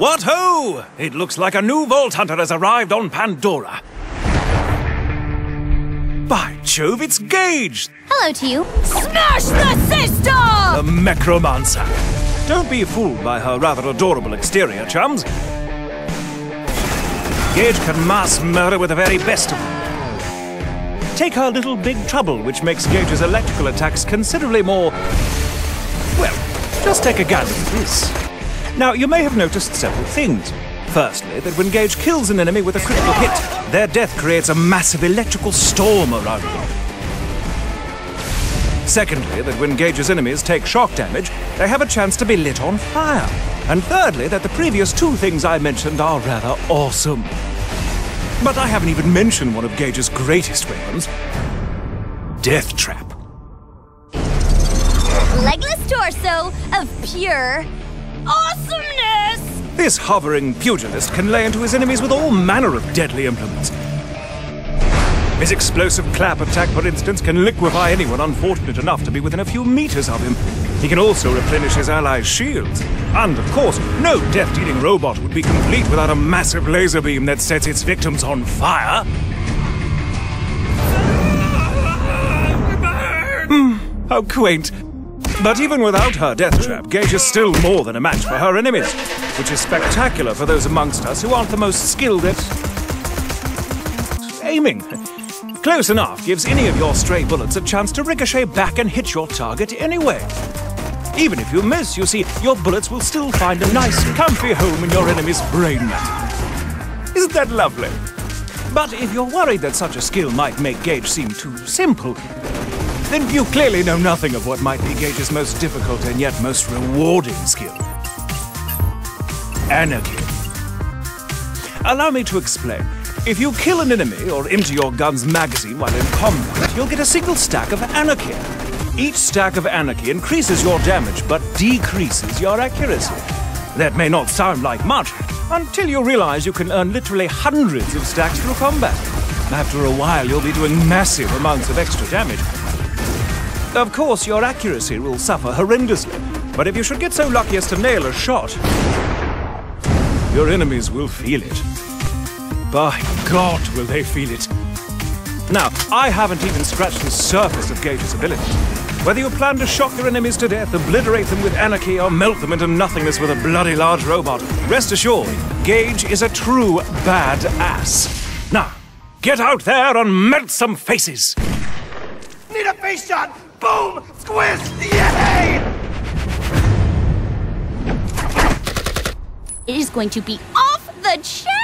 What ho! It looks like a new Vault Hunter has arrived on Pandora. By Jove, it's Gage! Hello to you. Smash the system! The Mechromancer. Don't be fooled by her rather adorable exterior, chums. Gage can mass murder with the very best of them. Take her little big trouble, which makes Gage's electrical attacks considerably more... Well, just take a gander at this. Now, you may have noticed several things. Firstly, that when Gage kills an enemy with a critical hit, their death creates a massive electrical storm around them. Secondly, that when Gage's enemies take shock damage, they have a chance to be lit on fire. And thirdly, that the previous two things I mentioned are rather awesome. But I haven't even mentioned one of Gage's greatest weapons, Death Trap. Legless torso of pure awesomeness! This hovering pugilist can lay into his enemies with all manner of deadly implements. His explosive clap attack, for instance, can liquefy anyone unfortunate enough to be within a few meters of him. He can also replenish his allies' shields. And, of course, no death-dealing robot would be complete without a massive laser beam that sets its victims on fire. How quaint. But even without her death trap, Gage is still more than a match for her enemies, which is spectacular for those amongst us who aren't the most skilled at aiming. Close enough gives any of your stray bullets a chance to ricochet back and hit your target anyway. Even if you miss, you see, your bullets will still find a nice, comfy home in your enemy's brain matter. Isn't that lovely? But if you're worried that such a skill might make Gage seem too simple, then you clearly know nothing of what might be Gage's most difficult and yet most rewarding skill. Anarchy. Allow me to explain. If you kill an enemy or empty your gun's magazine while in combat, you'll get a single stack of anarchy. Each stack of anarchy increases your damage but decreases your accuracy. That may not sound like much until you realize you can earn literally hundreds of stacks through combat. After a while, you'll be doing massive amounts of extra damage. Of course, your accuracy will suffer horrendously, but if you should get so lucky as to nail a shot, your enemies will feel it. By God, will they feel it. Now, I haven't even scratched the surface of Gage's ability. Whether you plan to shock your enemies to death, obliterate them with anarchy, or melt them into nothingness with a bloody large robot, rest assured, Gage is a true badass. Now, get out there and melt some faces! Need a face shot! Boom! Squiz! Yay! It is going to be off the chain!